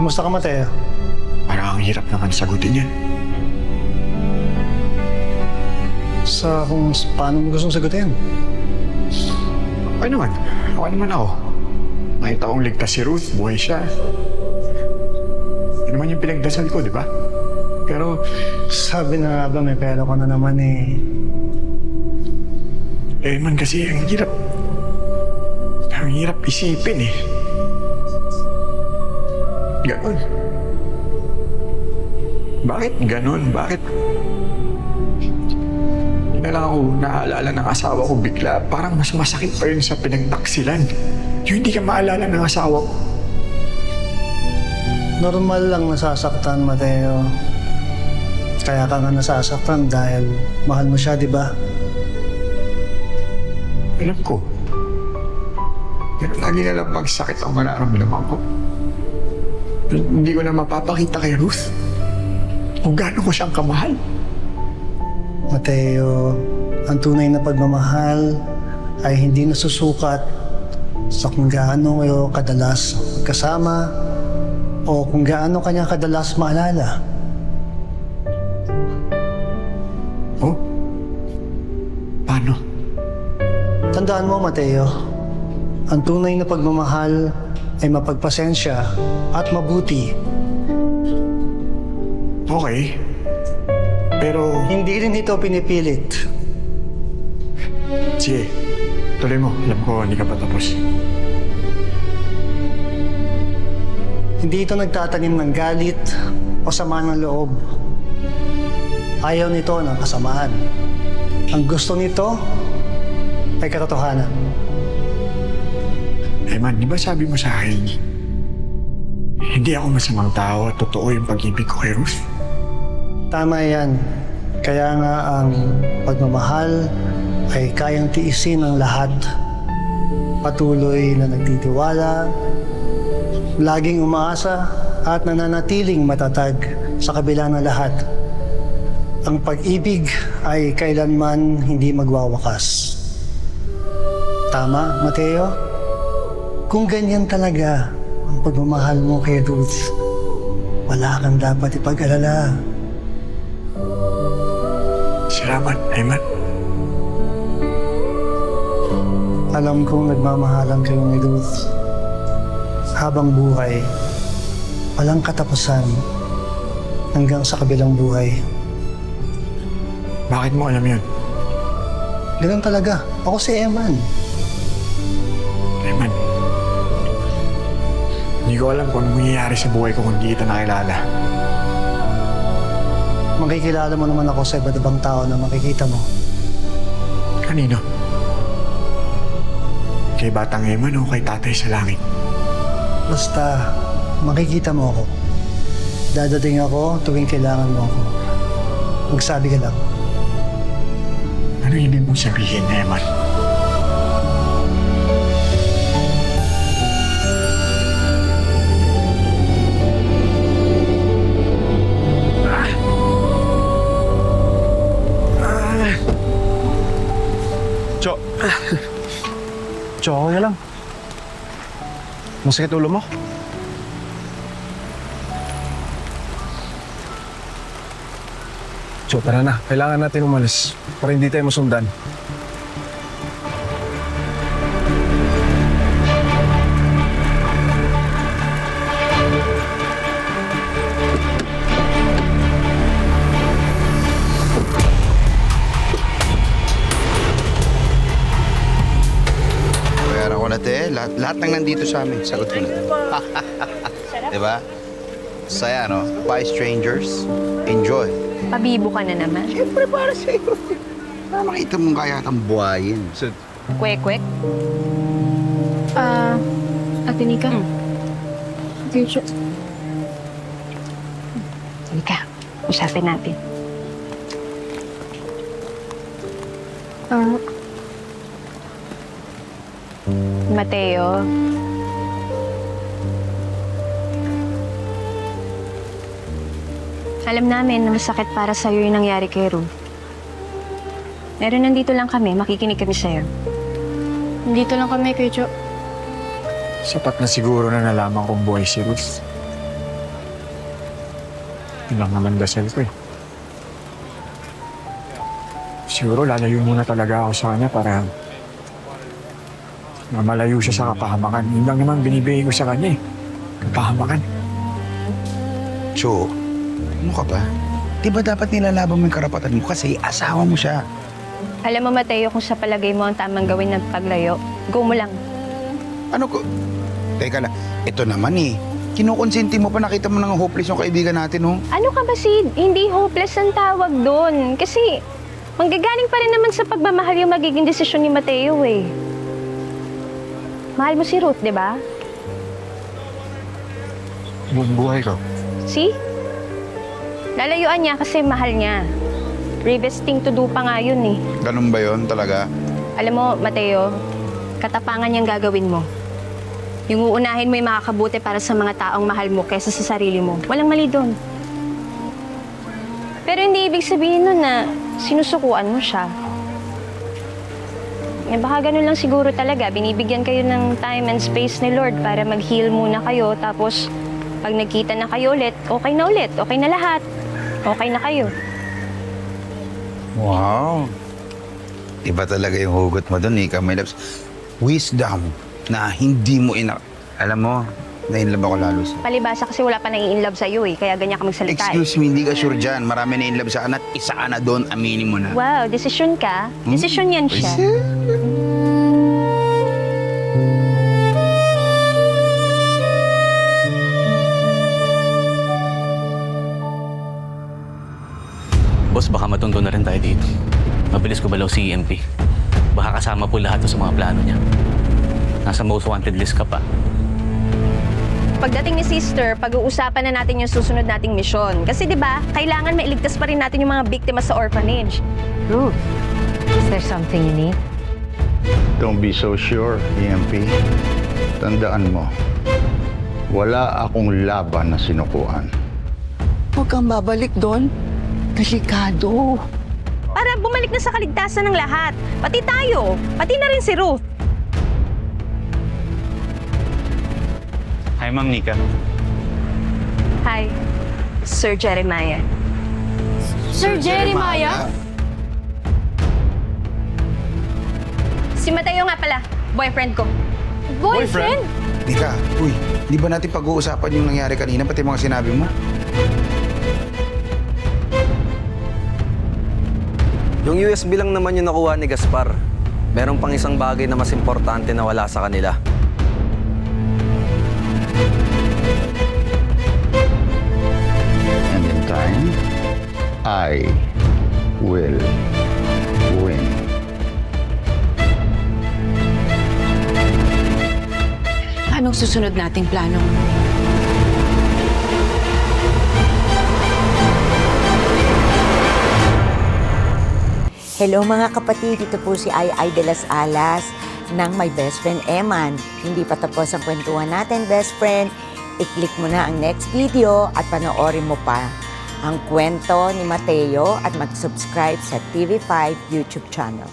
Kumusta ka, Mateo? Parang ang hirap naman sagutin yan. Sa kung paano mo gustong sagutin? Okay naman. Okay naman ako. Nakita kong ligtas si Ruth, buhay siya. Yun naman yung pinagdasal ko, di ba? Pero, Sabi na nga ba may pera ko na naman eh. man kasi ang hirap. Ang hirap isipin eh. Ganon. Bakit ganon? Bakit? Hindi na lang ako naaalala ng asawa ko bigla. Parang mas masakit pa yun sa pinagtaksilan. Yung hindi ka maalala ng asawa ko. Normal lang nasasaktan, Mateo. Kaya ka nga nasasaktan dahil mahal mo siya, di ba? Alam ko. Pero lagi na lang magsakit ang mararamdaman ko. Hindi ko na mapapakita kay Ruth kung gaano ko siyang kamahal. Mateo, ang tunay na pagmamahal ay hindi nasusukat sa kung gaano kayo kadalas kasama o kung gaano kanya kadalas maalala. Oh? Paano? Tandaan mo, Mateo, ang tunay na pagmamahal ay mapagpasensya at mabuti. Okay. Pero, Hindi rin ito pinipilit. sige, tuloy mo. Alam ko, hindi ka pa tapos. Hindi ito nagtatanim ng galit o sama ng loob. Ayaw nito ng kasamaan. Ang gusto nito ay katotohanan. Man, di ba sabi mo sa akin, hindi ako masamang tao at totoo yung pag-ibig ko kay Ruth? Tama yan. Kaya nga ang pagmamahal ay kayang tiisin ang lahat. Patuloy na nagtitiwala, laging umaasa at nananatiling matatag sa kabila ng lahat. Ang pag-ibig ay kailanman hindi magwawakas. Tama, Mateo? Kung ganyan talaga ang pagmamahal mo kay Ruth, wala kang dapat ipag-alala. Salamat, Ayman. Alam kong nagmamahalan kayo ni Ruth. Habang buhay, walang katapusan hanggang sa kabilang buhay. Bakit mo alam yun? Ganun talaga. Ako si Eman. Ayman, hindi ko alam kung ano mangyayari sa buhay ko kung hindi kita nakilala. Makikilala mo naman ako sa iba't ibang tao na makikita mo. Kanino? Kay Batang Eman o kay Tatay sa Langit? Basta, makikita mo ako. Dadating ako tuwing kailangan mo ako. Magsabi ka lang. Ano ibig mong sabihin, Eman? Cho. Cho, okay lang. Masakit ulo mo? Cho, tara na. Kailangan natin umalis para hindi tayo masundan. Bayaran ko na, te. Lahat ng nandito sa amin, sagot ko na. Diba? Saya, no? Bye, strangers. Enjoy. Pabibo ka na naman. Siyempre, para sa'yo. Para makita mong kaya kang buhayin. So, Kwek-kwek. Ate Nika. Future. Halika, usapin natin. Mateo. Alam namin na masakit para sa'yo yung nangyari kay Ruth. Pero nandito lang kami, makikinig kami sa'yo. Nandito lang kami kay Jo. Sapat na siguro na nalaman kong buhay si Ruth. Yun lang naman dasal ko eh. Siguro lalayo muna talaga ako sa kanya para mamalayo siya sa kapahamakan. Yun lang naman binibigay ko sa kanya eh. Kapahamakan. Cho, ano ka ba? Di ba dapat nilalaban mo yung karapatan mo kasi asawa mo siya? Alam mo, Mateo, kung sa palagay mo ang tamang gawin ng paglayo, go mo lang. Ano ko? Teka lang, ito naman eh. Kinukonsenti mo pa, nakita mo nang hopeless yung kaibigan natin, oh. Ano ka ba, Sid? Hindi hopeless ang tawag doon. Kasi manggagaling pa rin naman sa pagmamahal yung magiging desisyon ni Mateo eh. Mahal mo si Ruth, di ba? Buong buhay ko. See? Lalayuan niya kasi mahal niya. Bravest thing to do pa nga yun eh. Ganun ba yun talaga? Alam mo, Mateo, katapangan niyang gagawin mo. Yung uunahin mo yung makakabuti para sa mga taong mahal mo kaysa sa sarili mo. Walang mali doon. Pero hindi ibig sabihin nun na sinusukuan mo siya. Eh, baka ganun lang siguro talaga. Binibigyan kayo ng time and space ni Lord para mag-heal muna kayo. Tapos, pag nagkita na kayo ulit, okay na ulit. Okay na lahat. Okay na kayo. Wow. Iba talaga yung hugot mo doon, Nika. May loves. Wisdom na hindi mo Alam mo, na-inlove ako lalo sa... Palibasa kasi wala pa nai-inlove sa'yo eh. Kaya ganyan ka magsalita eh. Excuse me, hindi ka sure dyan. Marami na-inlove sa anak. Isa ka na doon, aminin mo na. Wow, desisyon ka? Desisyon yan siya. Boss, baka matundo na rin tayo dito. Mabilis ko balaw si EMP. Baka kasama po lahat sa mga plano niya. Nasa most wanted list ka pa. Pagdating ni Sister, pag-uusapan na natin yung susunod nating misyon. Kasi di ba, kailangan mailigtas pa rin natin yung mga biktima sa orphanage. Ruth, is there something you need? Don't be so sure, EMP. Tandaan mo, wala akong laban na sinukuan. Huwag kang babalik doon. Delikado. Para bumalik na sa kaligtasan ng lahat. Pati tayo. Pati na rin si Ruth. Hi, Ma'am Nika. Hi, Sir Jeremiah. Sir Jeremiah? Si Mateo nga pala, boyfriend ko. Boyfriend? Nika, uy, di ba natin pag-uusapan yung nangyari kanina, pati mga sinabi mo? Yung USB lang naman yung nakuha ni Gaspar. Meron pang isang bagay na mas importante na wala sa kanila. And in time, I will win. Anong susunod nating plano? Hello mga kapatid, ito po si Ai de las Alas ng My Best Friend Eman. Hindi pa tapos ang kwentuhan natin, best friend. I-click mo na ang next video at panoorin mo pa ang kwento ni Mateo at mag-subscribe sa TV5 YouTube channel.